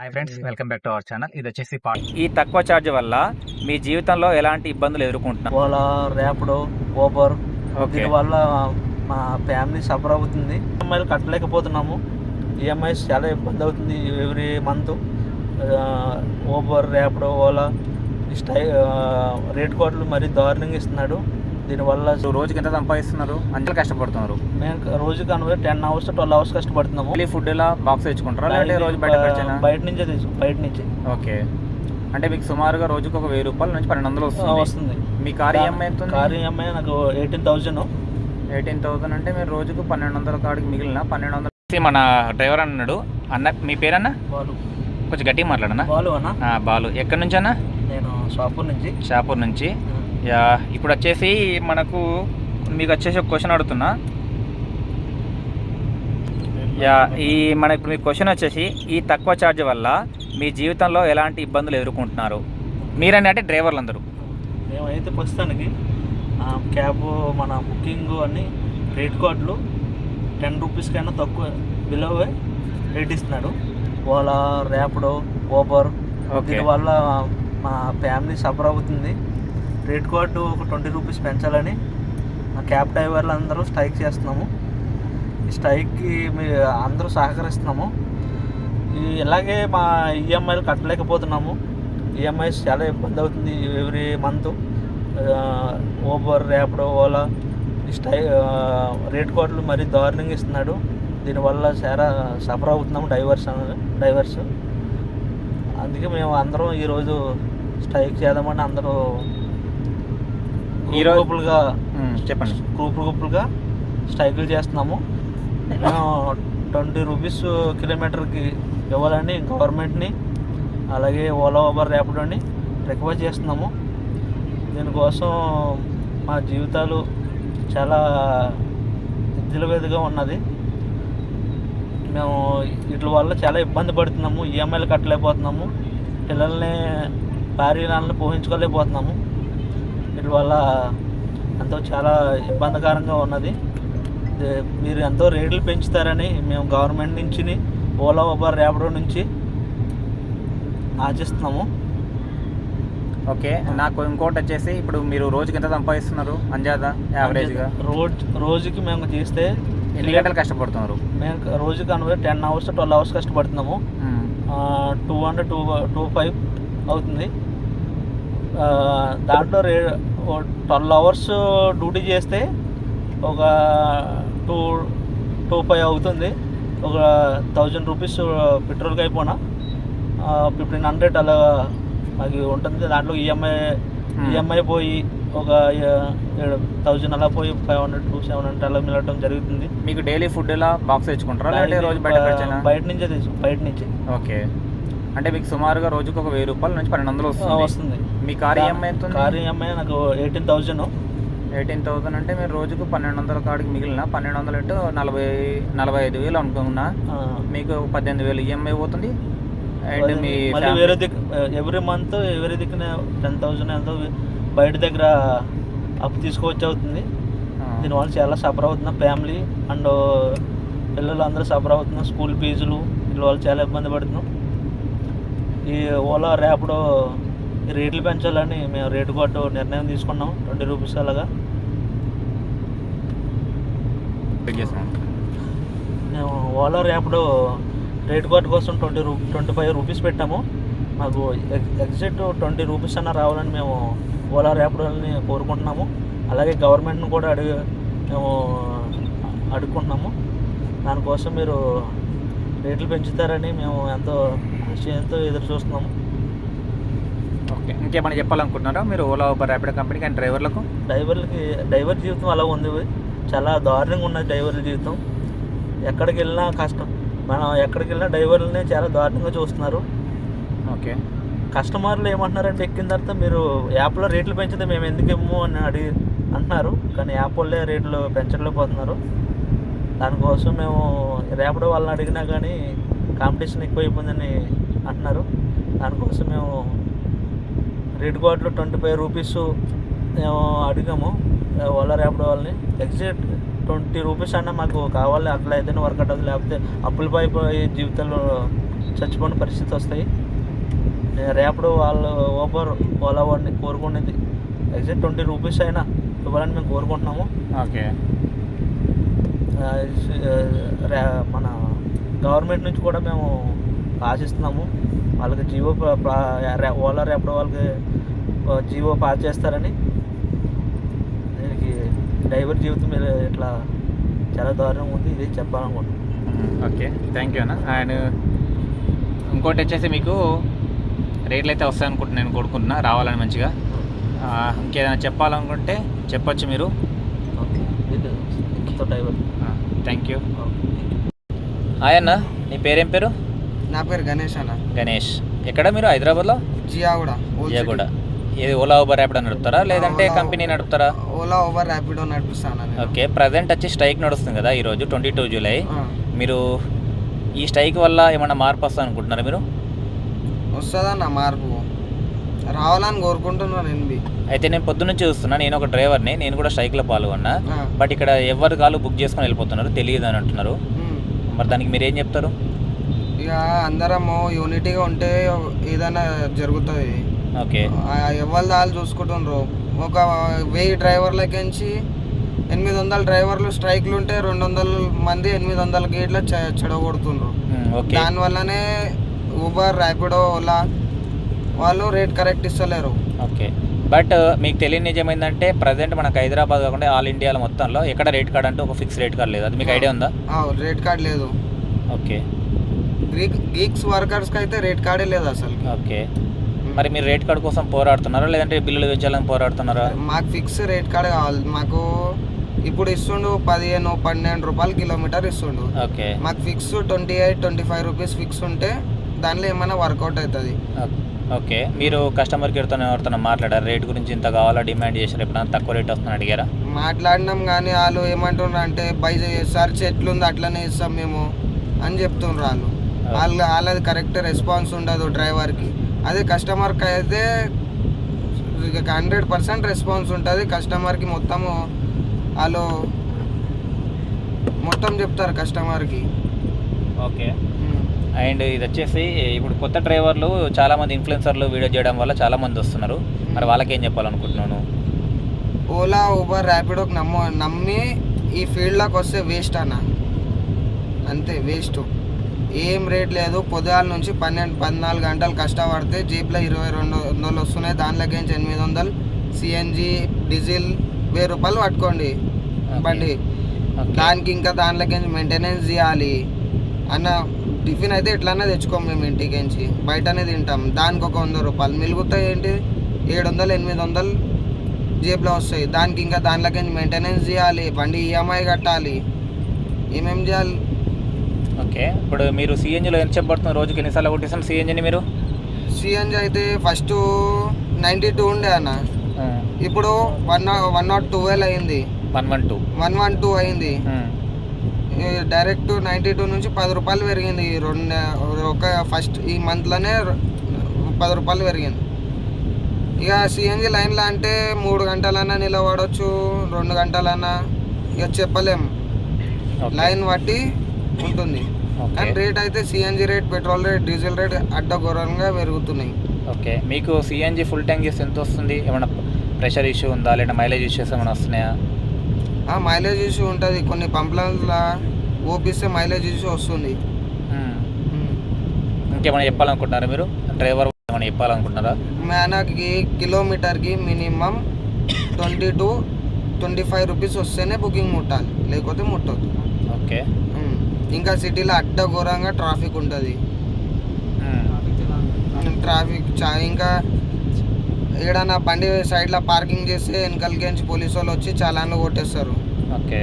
Hi friends, welcome back to our channel. ఇది వచ్చేసి ఈ తక్కువ ఛార్జ్ వల్ల మీ జీవితంలో ఎలాంటి ఇబ్బందులు ఎదుర్కొంటున్నారు? Ola, Rapido, Uber okay. దీనివల్ల మా ఫ్యామిలీ సఫర్ అవుతుంది. ఈఎంఐలు కట్టలేకపోతున్నాము. ఈఎంఐస్ చాలా ఇబ్బంది అవుతుంది every month. Uber, Rapido, Ola rate కోట్లు మరీ దారుణంగా ఇస్తున్నాడు. దీనివల్ల రోజుకి ఎంత సంపాదిస్తున్నారు? అంచెలు కష్టపడుతున్నారు. మేము రోజుకి 10 hours to 12 hours కష్టపడుతున్నాము. ఫుడ్ ఇలా బాక్స్ తెచ్చుకుంటారా లేదంటే రోజు బయట ఖర్చేనా? బయట నుంచే బయట నుంచి. ఓకే. అంటే మీకు సుమారుగా రోజుకి ఒక 1000 రూపాయల నుంచి 1200 వస్తుంది. మీ కార్ ఈఎంఐ ఎంత ఉంది? కార్ ఈఎంఐ నాకు 18,000. 18,000 అంటే మీరు రోజుకు 1200 కాడికి మిగిలిన 1200. మన డ్రైవర్ అన్నాడు. అన్న మీ పేరన్నా? బాలు. కొంచెం గట్టిగా మాట్లాడనా? బాలు అన్న. బాలు. ఎక్కడి నుంచి అన్న? నేను షాపూర్ నుంచి. షాపూర్ నుంచి. యా, ఇప్పుడు వచ్చేసి మీకు వచ్చేసి ఒక క్వశ్చన్ అడుగుతున్నా. యా, ఇప్పుడు మీ క్వశ్చన్ వచ్చేసి ఈ తక్కువ ఛార్జ్ వల్ల మీ జీవితంలో ఎలాంటి ఇబ్బందులు ఎదుర్కొంటున్నారు మీరని, అంటే డ్రైవర్లు అందరూ? మేమైతే ప్రస్తుతానికి క్యాబ్ మన బుకింగ్ అన్ని రేట్ కార్డులు 10 రూపీస్ కైనా తక్కువ బిలోవే రేట్ ఇస్తున్నాడు. ఓలా, ర్యాపిడో, ఊబర్ దీనివల్ల మా ఫ్యామిలీ సఫర్ అవుతుంది. రేట్ కార్డు ఒక 20 రూపీస్ పెంచాలని మా క్యాబ్ డ్రైవర్లు అందరూ స్ట్రైక్ చేస్తున్నాము. ఈ స్ట్రైక్కి అందరూ సహకరిస్తున్నాము. ఇలాగే మా ఈఎంఐలు కట్టలేకపోతున్నాము. ఈఎంఐస్ చాలా ఇబ్బంది అవుతుంది every month. Uber, Rapido, Ola rate కోట్లు మరీ దారుణంగా ఇస్తున్నాడు. దీనివల్ల చాలా సఫర్ అవుతున్నాము డ్రైవర్స్. అందుకే మేము అందరం ఈరోజు స్ట్రైక్ చేద్దామని అందరూ గ్రూపులుగా చెప్పండి. గ్రూపులుగా స్ట్రైకులు చేస్తున్నాము. మేము 20 రూపీస్ కిలోమీటర్కి ఇవ్వాలని గవర్నమెంట్ని, అలాగే ఓలా, ఊబర్, ర్యాపిడోని రిక్వెస్ట్ చేస్తున్నాము. దీనికోసం మా జీవితాలు చాలా విద్యలవేదిగా ఉన్నది. మేము వీటి వల్ల చాలా ఇబ్బంది పడుతున్నాము. ఈఎంఐలు కట్టలేకపోతున్నాము. పిల్లల్ని భార్యలను పోషించుకోలేకపోతున్నాము. వీటి వల్ల ఎంతో చాలా ఇబ్బందికరంగా ఉన్నది. మీరు ఎంతో రేట్లు పెంచుతారని మేము గవర్నమెంట్ నుంచి, ఓలా, ఊబర్, ర్యాపిడో నుంచి ఆశిస్తున్నాము. ఓకే. నాకు ఇంకోటి వచ్చేసి, ఇప్పుడు మీరు రోజుకి ఎంత సంపాదిస్తున్నారు అంజాదా యావరేజ్గా? రోజుకి మేము చేస్తే ఎన్ని గంటలు కష్టపడుతున్నారు? మేము రోజుకి 10 hours to 12 hours కష్టపడుతున్నాము. 200-225 అవుతుంది. దాంట్లో 12 hours డ్యూటీ చేస్తే ఒక 225 అవుతుంది. ఒక 1000 రూపీస్ పెట్రోల్కి అయిపోయినా 1500 అలా మాకు ఉంటుంది. దాంట్లో ఈఎంఐ పోయి ఒక 1000 అలా పోయి 500-700 అలా మిగలటం జరుగుతుంది. మీకు డైలీ ఫుడ్ ఎలా బాక్స్ తెచ్చుకుంటారా లేదంటే రోజు బయట ఖర్చేనా? బయట నుంచి. ఓకే. అంటే మీకు సుమారుగా రోజుకు ఒక 1000 రూపాయల నుంచి 1200 వస్తుంది. మీ కార్ ఈఎంఐ ఎంత ఉంది? కార్ ఈఎంఐ నాకు 18,000. 18,000 అంటే మీరు రోజుకు 1200 కాడికి మిగిలిన 1200 అంటే 45,000 అనుకున్నా. మీకు 18,000 ఈఎంఐ పోతుంది. అండ్ మీ వేరే దిక్కు ఎవ్రీ మంత్ ఎవరి దిక్కున 10,000 ఎంతో బయట దగ్గర అప్పు తీసుకోవచ్చు అవుతుంది. దీనివల్ల చాలా సఫర్ అవుతున్నాం ఫ్యామిలీ అండ్ పిల్లలు అందరూ సఫర్ అవుతున్నాం. స్కూల్ ఫీజులు వీళ్ళ వల్ల చాలా ఇబ్బంది పడుతున్నాం. ఈ ఓలా, ర్యాపిడో రేట్లు పెంచాలని మేము రేటు కోట్ నిర్ణయం తీసుకున్నాం. 20 రూపీస్ అలాగా. మేము ఓలా, ర్యాపిడో రేట్ కోట్ కోసం 25 రూపీస్ పెట్టాము. మాకు ఎగ్జిట్ 20 రూపీస్ అన్న రావాలని మేము ఓలా, ర్యాపిడోని కోరుకుంటున్నాము. అలాగే గవర్నమెంట్ని కూడా మేము అడుగుకుంటున్నాము. దానికోసం మీరు రేట్లు పెంచుతారని మేము ఎంతో ఎదురు చూస్తున్నాము. ఓకే. ఇంకేమైనా చెప్పాలనుకుంటున్నారా మీరు ఓలా, ఊబర్, ర్యాపిడో కంపెనీకి అండ్ డ్రైవర్లకు? డ్రైవర్ జీవితం అలా ఉంది. చాలా దారుణంగా ఉన్నది డ్రైవర్ల జీవితం. ఎక్కడికి వెళ్ళినా కష్టం. మనం ఎక్కడికి వెళ్ళినా డ్రైవర్లని చాలా దారుణంగా చూస్తున్నారు. ఓకే. కస్టమర్లు ఏమంటున్నారంటే ఎక్కిన తర్వాత మీరు యాప్లో రేట్లు పెంచితే మేము ఎందుకు ఇవ్వము అని అంటున్నారు. కానీ యాప్ వాళ్ళే రేట్లు పెంచలేకపోతున్నారు. దానికోసం మేము ర్యాపిడో వాళ్ళని అడిగినా కానీ కాంపిటీషన్ ఎక్కువైపోయిందని అంటున్నారు. దానికోసం మేము రేట్ కార్డులో 25 రూపీస్ మేము అడిగాము ఓలా, ర్యాపిడో వాళ్ళని. ఎగ్జిట్ 20 రూపీస్ అన్నా మాకు కావాలి. అట్లా అయితేనే వర్కౌట్ అవుతుంది. లేకపోతే అప్పులపై జీవితంలో చచ్చిపోయిన పరిస్థితి వస్తాయి. నేను రేపటి వాళ్ళు ఓబర్ ఓలా వాడిని కోరుకునేది ఎగ్జాక్ట్ 20 రూపీస్ అయినా ఇవ్వాలని మేము కోరుకుంటున్నాము. ఓకే. మన గవర్నమెంట్ నుంచి కూడా మేము ఆశిస్తున్నాము వాళ్ళకి జీవో ఓలా రేపటి వాళ్ళకి జీవో పాస్ చేస్తారని. దీనికి డ్రైవర్ జీవితం మీద ఇట్లా చాలా దారుణంగా ఉంది, ఇది చెప్పాలనుకుంటున్నాను. ఓకే, థ్యాంక్ యూ అన్న. అండ్ ఇంకోటి వచ్చేసి మీకు రేట్లు అయితే వస్తాయి అనుకుంటున్నాను, నేను కొడుకుంటున్నా రావాలని మంచిగా. ఇంకేదైనా చెప్పాలనుకుంటే చెప్పొచ్చు మీరు. Okay, driver thank you. Hi అన్న, నీ పేరేం పేరు? నా పేరు గణేష్ అన్న. గణేష్. ఎక్కడ మీరు? హైదరాబాద్లో? జియాగూడ. ఇది ఓలా ఊబర్ ర్యాపిడో నడుపుతారా లేదంటే కంపెనీ నడుపుతారా? ఓలా ఊబర్ ర్యాపిడో నడుపుతాను. ఓకే. ప్రజెంట్ వచ్చి స్ట్రైక్ నడుస్తుంది కదా ఈరోజు 22 జూలై. మీరు ఈ స్ట్రైక్ వల్ల ఏమన్నా మార్పు వస్తుంది అనుకుంటున్నారా మీరు? వస్తుందన్న మార్పు, రావాలని కోరుకుంటున్నాను. అయితే నేను పొద్దున్నుంచి చూస్తున్నా, నేను ఒక డ్రైవర్ని, నేను కూడా స్ట్రైక్లో పాల్గొన్నా. బట్ ఇక్కడ ఎవరి కాళ్ళు బుక్ చేసుకొని వెళ్ళిపోతున్నారు, తెలియదు అని అంటున్నారు. మరి దానికి మీరు ఏం చెప్తారు? ఇక అందరము యూనిటీగా ఉంటే ఏదైనా జరుగుతుంది. ఓకే. ఎవరి దాళ్ళు చూసుకుంటుండ్రు. ఒక 1000 డ్రైవర్లకించి 800 డ్రైవర్లు స్ట్రైక్లు ఉంటే 200 మంది 800 గేట్ల చెడగొడుతుండ్రు. దానివల్లనే ఊబర్ ర్యాపిడో ఓలా వాళ్ళు రేట్ కరెక్ట్ ఇస్తలేరు. ఓకే. బట్ మీకు తెలియని నిజం ఏంటంటే ప్రజెంట్ మనకు హైదరాబాద్ కాకుండా ఆల్ ఇండియాలో మొత్తంలో ఎక్కడ రేట్ కార్డ్ అంటే ఒక ఫిక్స్ రేట్ కార్డ్ లేదు, అది మీకు ఐడియా ఉందా? రేట్ కార్డ్ లేదు. ఓకే. గీక్స్ వర్కర్స్కి అయితే రేట్ కార్డే లేదు అసలు. ఓకే. మరి మీరు రేట్ కార్డ్ కోసం పోరాడుతున్నారా లేదంటే బిల్లులు పెంచాలని పోరాడుతున్నారా? మాకు ఫిక్స్ రేట్ కార్డ్ కావాలి. మాకు ఇప్పుడు ఇస్తుండు 15-12 రూపాయలు కిలోమీటర్ ఇస్తుండు. ఓకే. మాకు ఫిక్స్ 28-25 రూపీస్ ఫిక్స్ ఉంటే దానిలో ఏమైనా వర్కౌట్ అవుతుంది. ఓకే. మీరు కస్టమర్ కేర్తో ఎవరితో మాట్లాడారు? రేట్ గురించి ఇంత కావాలా డిమాండ్ చేశారు? ఎప్పుడైనా తక్కువ రేట్ వస్తుందని అడిగారా? మాట్లాడినాం కానీ వాళ్ళు ఏమంటున్నారు అంటే బై సర్చ్ ఎట్లుంది అట్లనే ఇస్తాం మేము అని చెప్తున్నారు. వాళ్ళది కరెక్ట్ రెస్పాన్స్ ఉండదు డ్రైవర్కి. అదే కస్టమర్కి అయితే 100% రెస్పాన్స్ ఉంటుంది. కస్టమర్కి మొత్తము వాళ్ళు మొత్తం చెప్తారు కస్టమర్కి. ఓకే. అండ్ ఇది వచ్చేసి ఇప్పుడు కొత్త డ్రైవర్లు చాలామంది ఇన్ఫ్లుయెన్సర్లు వీడియో చేయడం వల్ల చాలామంది వస్తున్నారు. మరి వాళ్ళకి ఏం చెప్పాలనుకుంటున్నాను? ఓలా ఊబర్ ర్యాపిడోకి నమ్మి ఈ ఫీల్డ్లోకి వస్తే వేస్ట్ అన్న, అంతే వేస్ట్. ఏం రేట్ లేదు. పొద్దుగాల నుంచి 12-14 గంటలు కష్టపడితే జేబులో 2200 వస్తున్నాయి. దాంట్లోకి 800 సిఎన్జి డీజిల్ 1000 రూపాయలు పట్టుకోండి బండి. దానికి ఇంకా దాంట్లోకి మెయింటెనెన్స్ చేయాలి అన్న. టిఫిన్ అయితే ఎట్లన్నా తెచ్చుకోం మేము ఇంటికించి, బయటనే తింటాం. దానికి ఒక 100 రూపాయలు మిగులుతాయి. ఏంటి 700-800 జేబులో వస్తాయి. దానికి ఇంకా దాంట్లోకి మెయింటెనెన్స్ చేయాలి, బండి ఈఎంఐ కట్టాలి, ఏమేమి చేయాలి. ఓకే. ఇప్పుడు మీరు సిఎన్జిలో ఎంత చెప్పబడుతున్నారు? రోజుకి ఎన్నిసార్లు కొట్టేస్తాను సిఎన్జిని మీరు? సిఎన్జి అయితే ఫస్ట్ 92 ఉండే అన్న, ఇప్పుడు 112 అయింది. 112 అయింది. డైరెక్ట్ 92 నుంచి 10 రూపాయలు పెరిగింది. ఒక ఫస్ట్ ఈ మంత్లోనే 10 రూపాయలు పెరిగింది. ఇక సిఎన్జి లైన్లో అంటే 3 గంటలన్నా నిలబడవచ్చు, 2 గంటలన్నా, ఇక చెప్పలేం. లైన్ బట్టి ఉంటుంది. కానీ రేట్ అయితే CNG rate, petrol rate, diesel rate అడ్డఘోరంగా పెరుగుతున్నాయి. ఓకే. మీకు సిఎన్జి ఫుల్ ట్యాంక్ చేస్తే ఎంత వస్తుంది? ఏమైనా ప్రెషర్ ఇష్యూ ఉందా లేదా మైలేజ్ ఇష్యూస్ ఏమైనా వస్తున్నాయా? మైలేజ్ ఇష్యూ ఉంటుంది. కొన్ని పంపులలో ఓపిస్తే మైలేజ్ ఇష్యూ వస్తుంది. ఇంకేమైనా చెప్పాలనుకుంటున్నారా మీరు? డ్రైవర్ ఏమైనా చెప్పాలనుకుంటున్నారా? మనకి కిలోమీటర్కి మినిమం 20-25 రూపీస్ వస్తేనే బుకింగ్ ముట్టాలి, లేకపోతే ముట్టొద్దు. ఓకే. ఇంకా సిటీలో అడ్డఘోరంగా ట్రాఫిక్ ఉంటుంది. ట్రాఫిక్ ఇంకా ఏడన్నా బండి సైడ్లో పార్కింగ్ చేస్తే వెనకాలకి పోలీసు వాళ్ళు వచ్చి చాలాన్లు కొట్టేస్తారు. ఓకే.